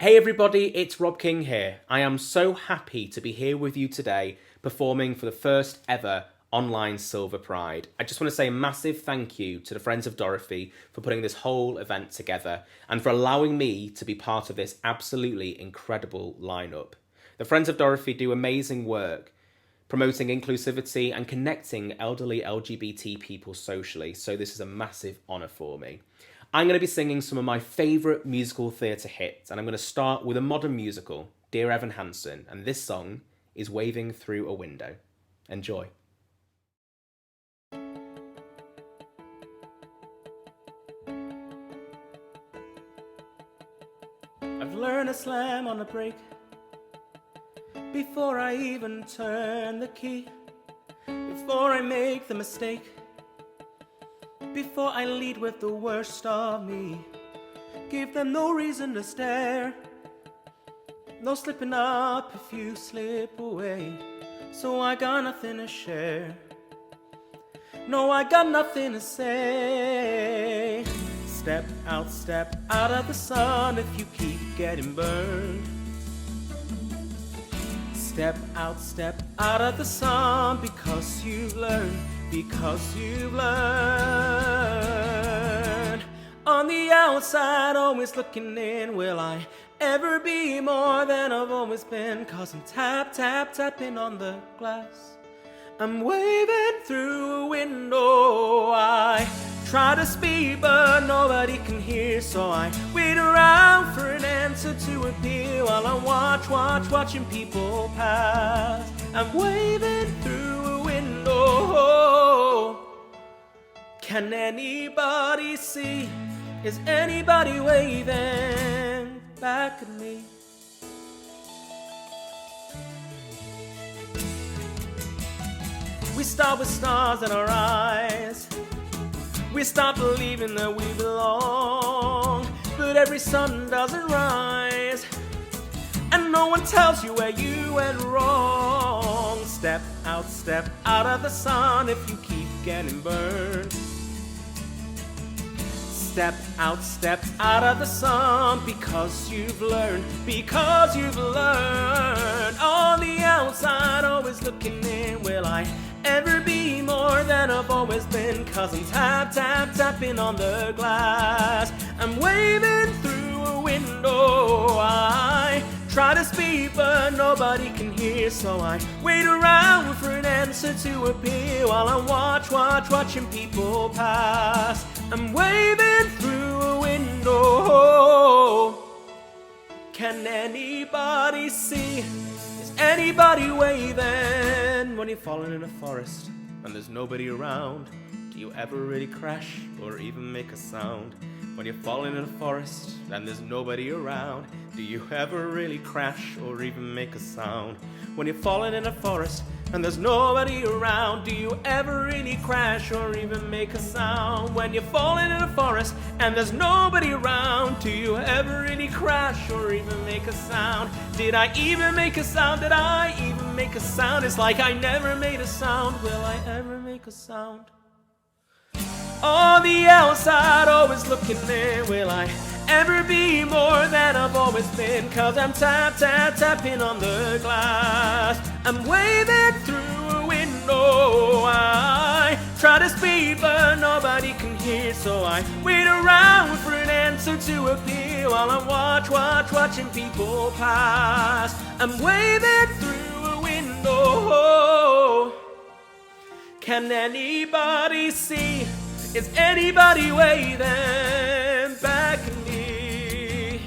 Hey everybody, it's Rob King here. I am so happy to be here with you today, performing for the first ever online Silver Pride. I just want to say a massive thank you to the Friends of Dorothy for putting this whole event together and for allowing me to be part of this absolutely incredible lineup. The Friends of Dorothy do amazing work promoting inclusivity and connecting elderly LGBT people socially, so this is a massive honour for me. I'm going to be singing some of my favourite musical theatre hits, and I'm going to start with a modern musical, Dear Evan Hansen, and this song is Waving Through a Window. Enjoy. I've learned to slam on the brake before I even turn the key, before I make the mistake, before I lead with the worst of me. Give them no reason to stare, no slipping up if you slip away. So I got nothing to share, no, I got nothing to say. Step out of the sun if you keep getting burned. Step out of the sun because you've learned, On the outside, always looking in, will I ever be more than I've always been? 'Cause I'm tapping on the glass, I'm waving through a window. I try to speak but nobody can hear, so I wait around for an answer to appear while I watching people pass. I'm waving through a window. Can anybody see? Is anybody waving back at me? We start with stars in our eyes, we start believing that we belong, but every sun doesn't rise, and no one tells you where you went wrong. Step out of the sun if you keep getting burned. Step out of the sun because you've learned, On the outside, always looking in, will I ever be more than I've always been? 'Cause I'm tapping on the glass, I'm waving through a window. I try to speak but nobody can hear, so I wait around for an answer to appear while I watching people pass. I'm waving through a window. Can anybody see? Is anybody waving? When you're falling in a forest and there's nobody around, do you ever really crash or even make a sound? When you're falling in a forest and there's nobody around, do you ever really crash or even make a sound? When you're falling in a forest and there's nobody around, do you ever really crash or even make a sound? When you're falling in a forest and there's nobody around, do you ever really crash or even make a sound? Did I even make a sound? Did I even make a sound? It's like I never made a sound. Will I ever make a sound? On the outside, always looking in, will I ever be more than I've always been? 'Cause I'm tapping on the glass, I'm waving through a window. I try to speak but nobody can hear, so I wait around for an answer to appear while I watching people pass. I'm waving through a window. Can anybody see? Is anybody waving back at me?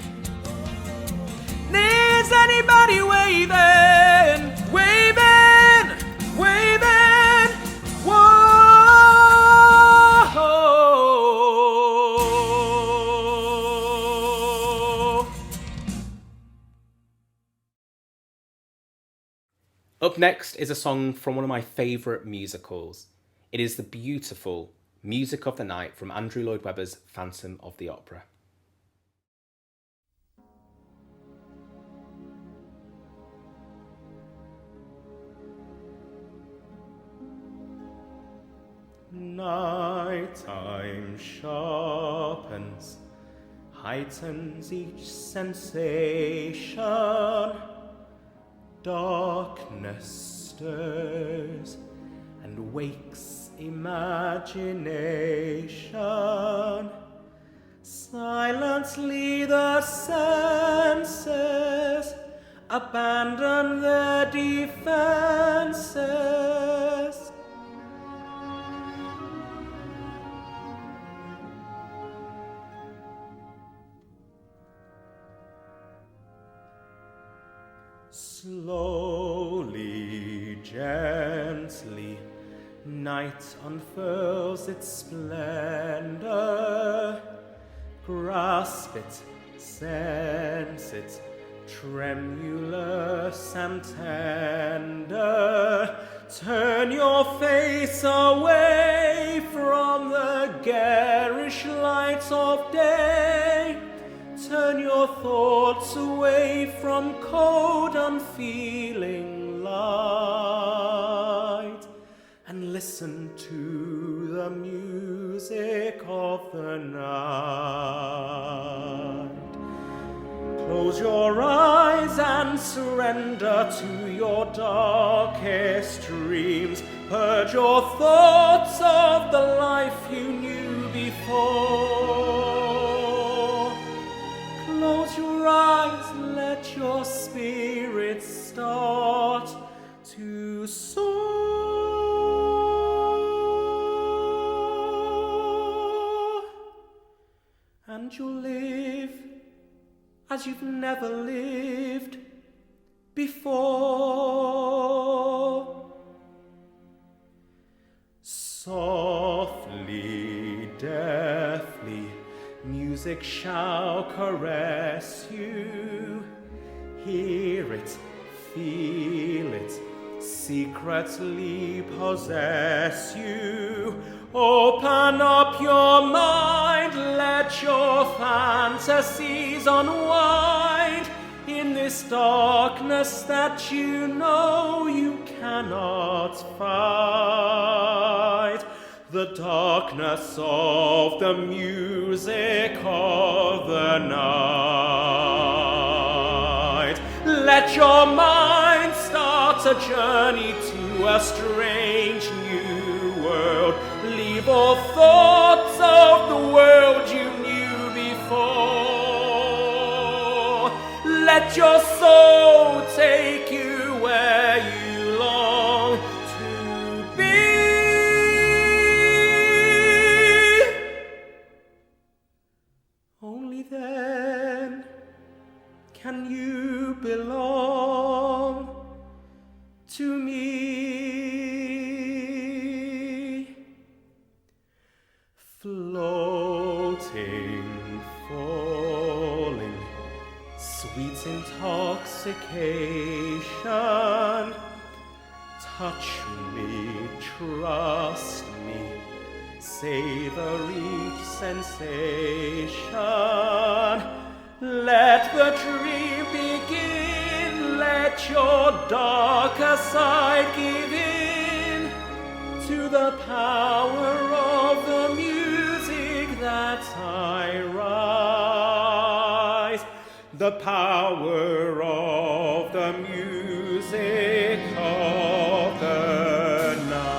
Is anybody waving? Whoa! Up next is a song from one of my favourite musicals. It is the beautiful Music of the Night from Andrew Lloyd Webber's Phantom of the Opera. Night time sharpens heightens each sensation. Darkness stirs and wakes imagination. Silently the senses abandon their defenses. Slowly, gently, night unfurls its splendor. Grasp it, sense it, tremulous and tender. Turn your face away from the garish lights of day. Turn your thoughts away from cold, unfeeling light, and listen to the music of the night. Close your eyes and surrender to your darkest dreams. Purge your thoughts of the life you knew before. Close your eyes, let your spirit start to soar. And you'll live as you've never lived before. Softly, deftly, music shall caress you. Hear it, feel it, secretly possess you. Open up your mind, let your fantasies unwind in this darkness that you know you cannot fight. The darkness of the music of the night. Let your mind start a journey to a strange new world. Leave all thoughts of the world you knew before. Let your soul take you where you long to be. Only then can you belong to me. Floating, falling, sweet intoxication. Touch me, trust me, savor each sensation. Let the dream begin, let your darker side give in to the power of the music that I rise. The power of the music of the night.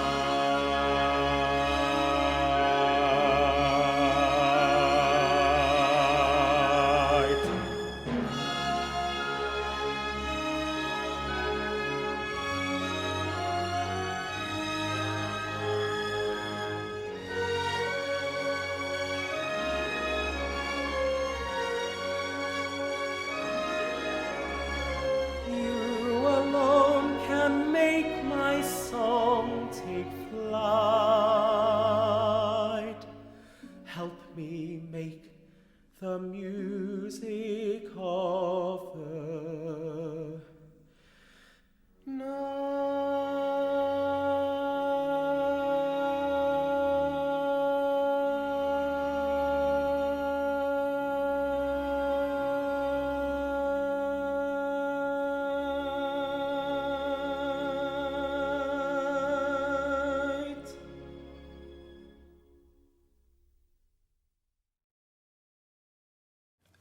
Make my song take flight. Help me make the music of the night.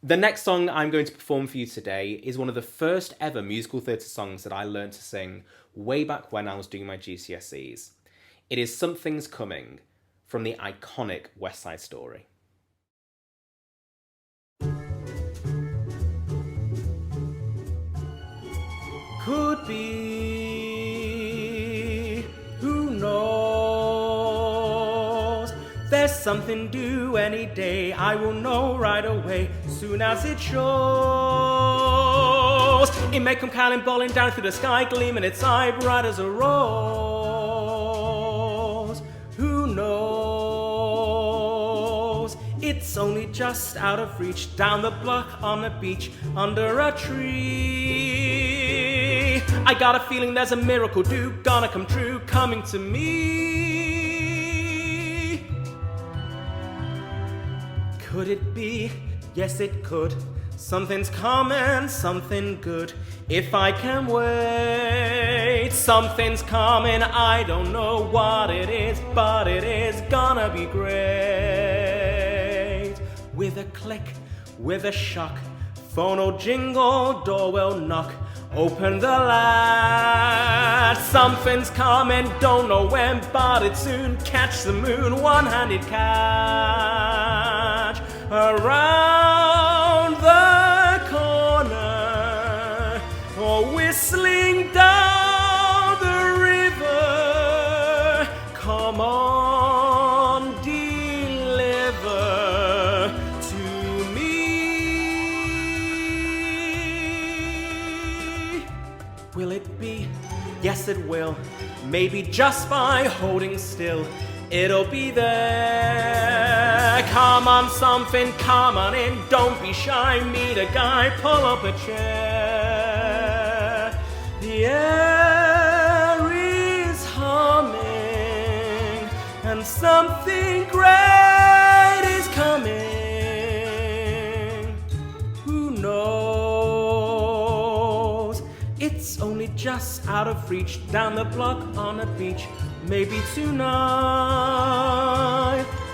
The next song I'm going to perform for you today is one of the first ever musical theatre songs that I learned to sing way back when I was doing my GCSEs. It is Something's Coming from the iconic West Side Story. Could be, who knows? There's something due any day, I will know right away, soon as it shows. It may come cannonballing down through the sky, gleaming its eye bright as a rose. Who knows? It's only just out of reach, down the block, on the beach, under a tree. I got a feeling there's a miracle due, gonna come true, coming to me. Could it be? Yes, it could. Something's coming, something good, if I can wait. Something's coming, I don't know what it is, but it is gonna be great. With a click, with a shock, phone will jingle, door will knock, open the latch. Something's coming, don't know when, but it's soon. Catch the moon, one-handed catch. Around the corner, or whistling down the river. Come on, deliver to me. Will it be? Yes, it will. Maybe just by holding still, it'll be there. Come on, something, come on in. Don't be shy, meet a guy, pull up a chair. The air is humming, and something great is coming. Who knows? It's only just out of reach, down the block, on a beach. Maybe tonight,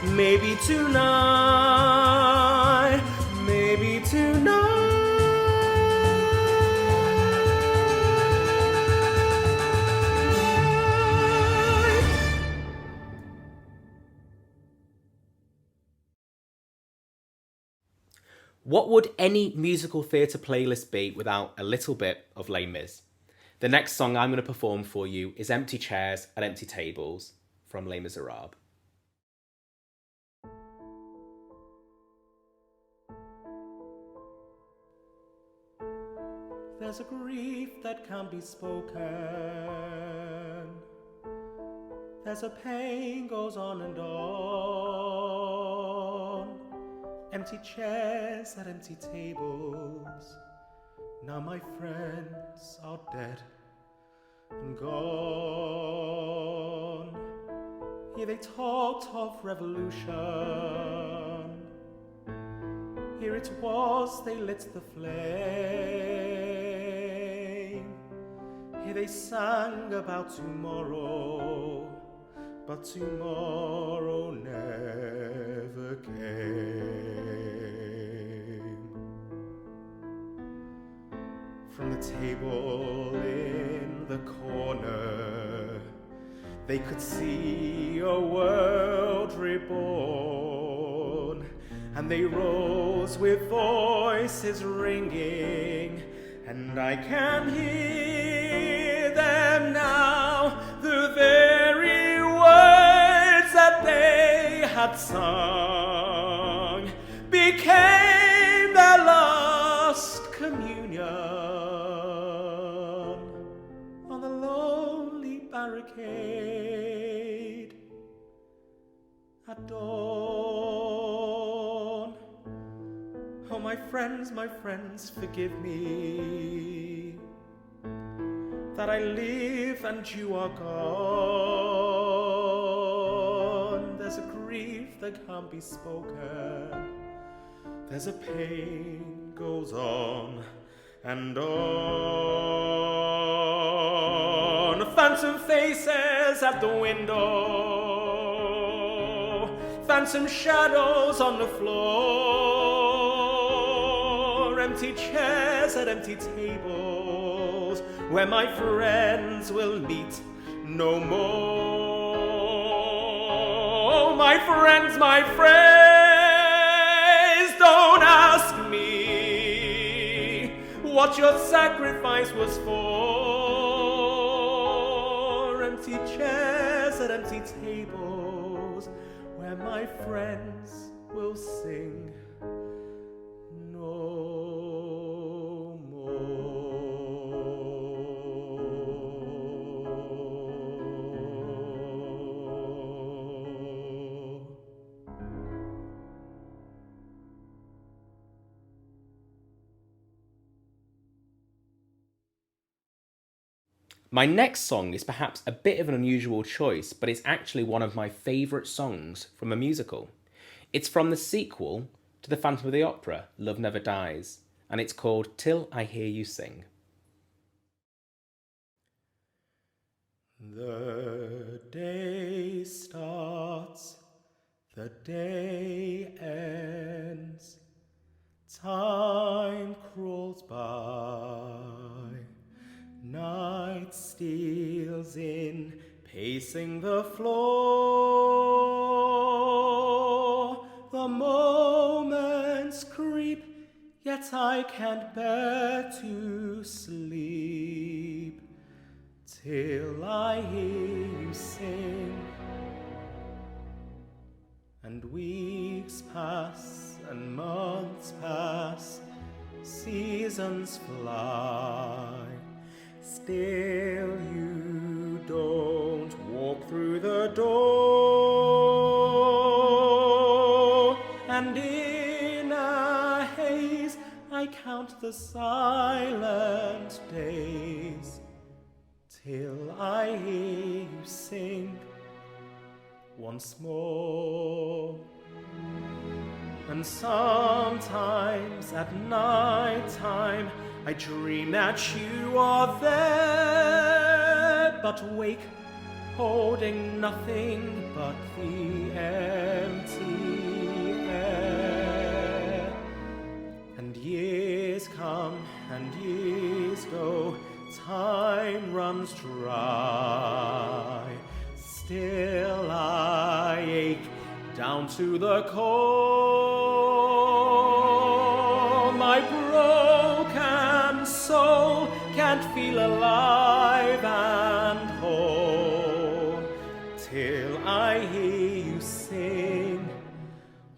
maybe tonight, maybe tonight. What would any musical theatre playlist be without a little bit of Les Mis? The next song I'm going to perform for you is Empty Chairs at Empty Tables from Les Miserables. There's a grief that can't be spoken. There's a pain goes on and on. Empty chairs at empty tables. Now my friends are dead and gone. Here they talked of revolution. Here it was they lit the flame. Here they sang about tomorrow, but tomorrow never came. From the table in the corner, they could see a world reborn, and they rose with voices ringing, and I can hear them now, the very words that they had sung became their last communion on the lonely barricade at dawn. Oh, my friends, forgive me that I live and you are gone. There's a grief that can't be spoken. There's a pain goes on and on. Phantom faces at the window, phantom shadows on the floor. empty chairs at empty tables, where my friends will meet no more. My friends, don't ask me what your sacrifice was for. Empty chairs at empty tables, where my friends will sing no more. My next song is perhaps a bit of an unusual choice, but it's actually one of my favourite songs from a musical. It's from the sequel to The Phantom of the Opera, Love Never Dies, and it's called Till I Hear You Sing. The day starts, the day ends, time crawls by, night steals in, pacing the floor. The moments creep, yet I can't bear to sleep till I hear you sing. And weeks pass and months pass, seasons fly, still you don't walk through the door. And in a haze I count the silent days till I hear you sing once more. And sometimes at night time I dream that you are there, but wake holding nothing but the empty air. And years come and years go, time runs dry, still I ache down to the core. My broken soul can't feel alive and whole till I hear you sing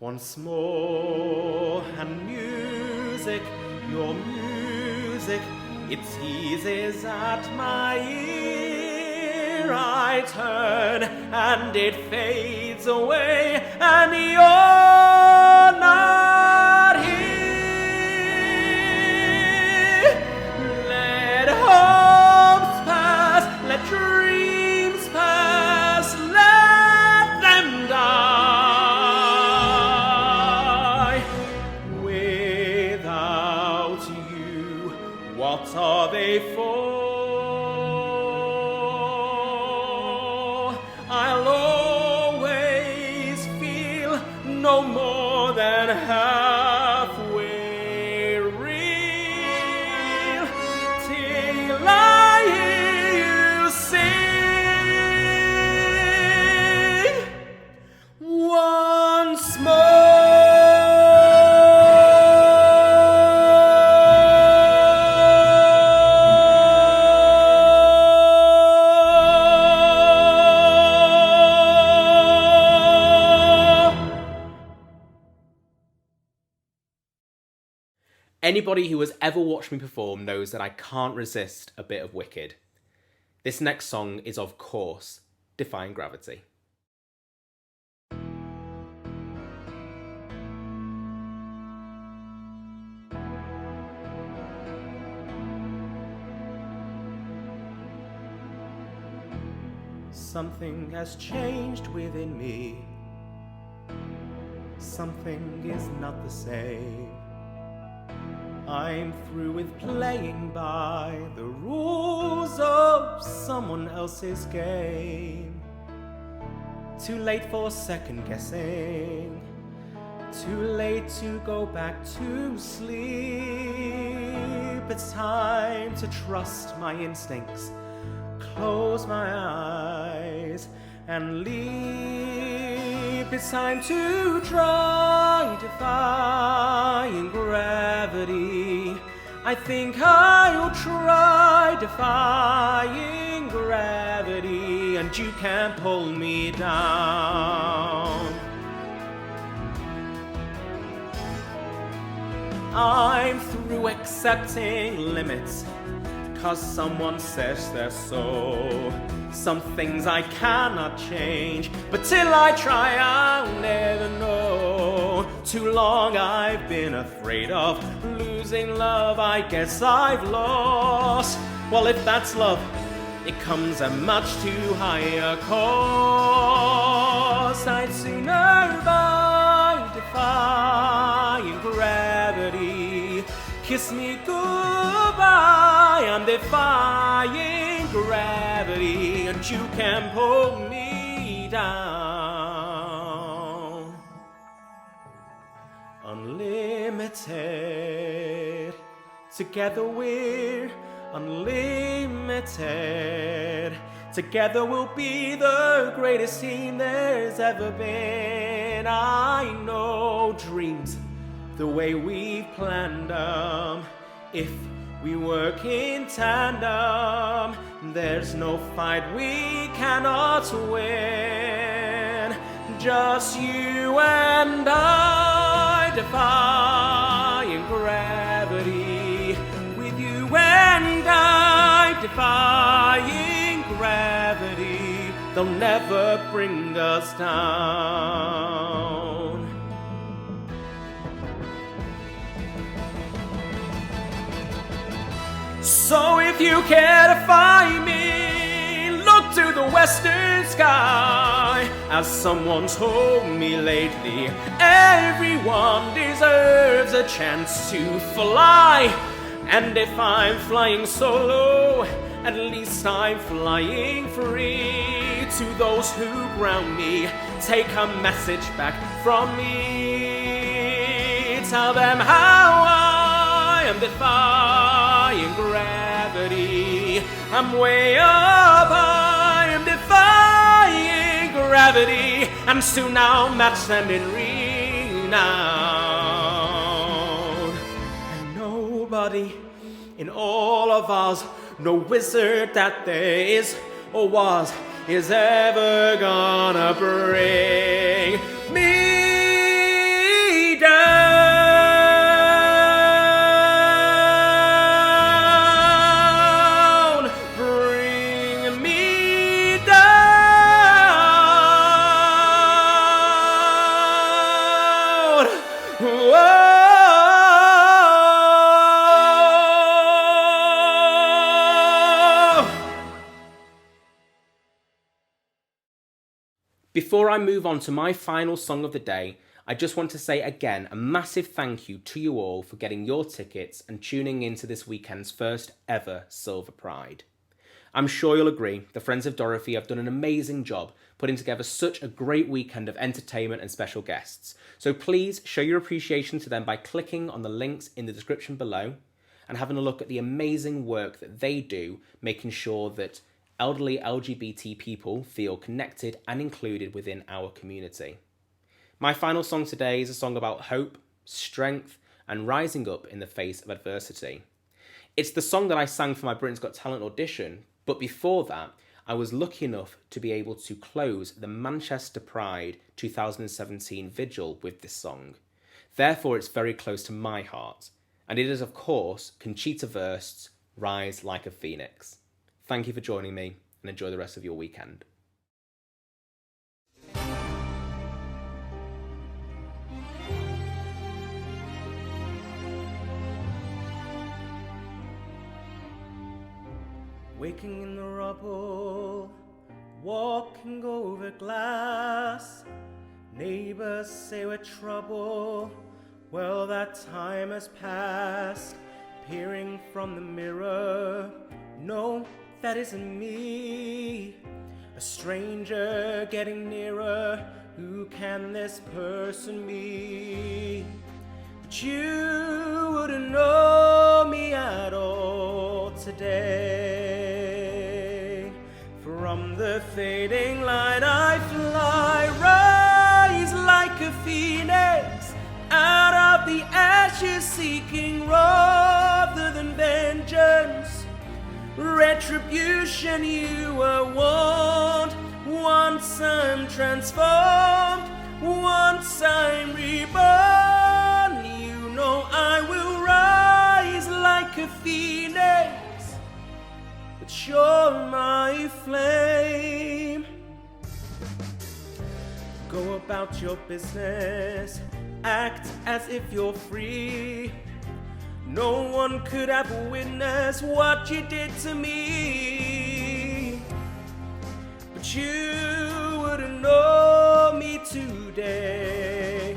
once more. And music, your music, it teases at my ear. I turn and it fades away, and you're not here. Let hopes pass, let dreams pass, let them die. Without you, what are they for? I'll always feel no more than halfway real till I hear you sing once more. Anybody who has ever watched me perform knows that I can't resist a bit of Wicked. This next song is, of course, Defying Gravity. Something has changed within me. Something is not the same. I'm through with playing by the rules of someone else's game. Too late for second guessing. too late to go back to sleep. It's time to trust my instincts, close my eyes and leap. It's time to try defying gravity. I think I'll try defying gravity, and you can't pull me down. I'm through accepting limits, 'cause someone says they're so. Some things I cannot change, but till I try I'll never know. Too long I've been afraid of losing love, I guess I've lost. Well, if that's love, it comes at much too high a cost. I'd sooner buy defying gravity. Kiss me goodbye, I'm defying gravity, and you can pull me down. Unlimited, together we're unlimited. Together we'll be the greatest team there's ever been. I know dreams the way we've planned them. If we work in tandem, there's no fight we cannot win. Just you and I defying gravity. With you and I defying gravity. They'll never bring us down. So if you care to find me, look to the western sky. As someone told me lately, everyone deserves a chance to fly. And if I'm flying solo, at least I'm flying free. To those who ground me, take a message back from me. Tell them how I am defying gravity. I'm way up, I am defying gravity. And soon I'll match them in renown. And nobody in all of Oz, no wizard that there is or was, is ever gonna bring me down. Bring me down. Whoa. Before I move on to my final song of the day, I just want to say again a massive thank you to you all for getting your tickets and tuning into this weekend's first ever Silver Pride. I'm sure you'll agree, the Friends of Dorothy have done an amazing job putting together such a great weekend of entertainment and special guests. So please show your appreciation to them by clicking on the links in the description below and having a look at the amazing work that they do, making sure that elderly LGBT people feel connected and included within our community. My final song today is a song about hope, strength, and rising up in the face of adversity. It's the song that I sang for my Britain's Got Talent audition, but before that, I was lucky enough to be able to close the Manchester Pride 2017 vigil with this song. Therefore, it's very close to my heart, and it is, of course, Conchita Wurst's Rise Like a Phoenix. Thank you for joining me, and enjoy the rest of your weekend. Waking in the rubble, walking over glass. Neighbors say we're trouble, well that time has passed. Peering from the mirror, no, that isn't me. A stranger getting nearer, Who can this person be? But you wouldn't know me at all today. From the fading light I fly, rise like a phoenix, out of the ashes seeking rather than vengeance. Retribution you were warned. Once I'm transformed, once I'm reborn, you know I will rise like a phoenix, but you're my flame. Go about your business, act as if you're free. No one could have witnessed what you did to me. But you wouldn't know me today.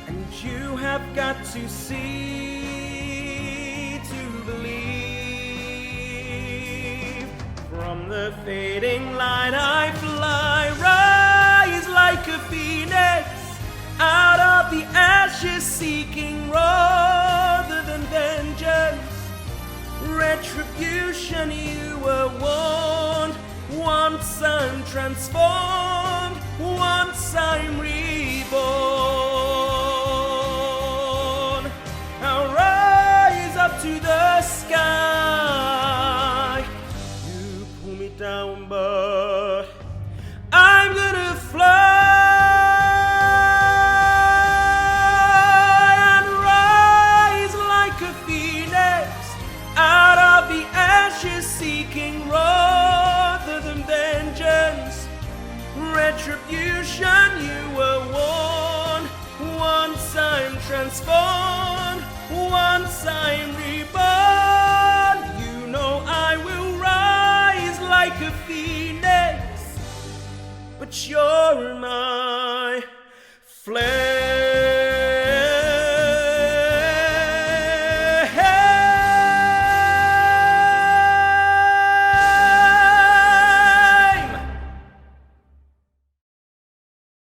And you have got to see to believe. From the fading light I fly, rise like a phoenix, out of the ashes seeking rather than vengeance. Retribution you were warned. Once I'm transformed, once I'm reborn. I'll rise up to the sky. You pull me down, but I'm gonna fly. Seeking rather than vengeance. Retribution you were warned. Once I'm transformed, once I'm reborn, you know I will rise like a phoenix, but you're my flame.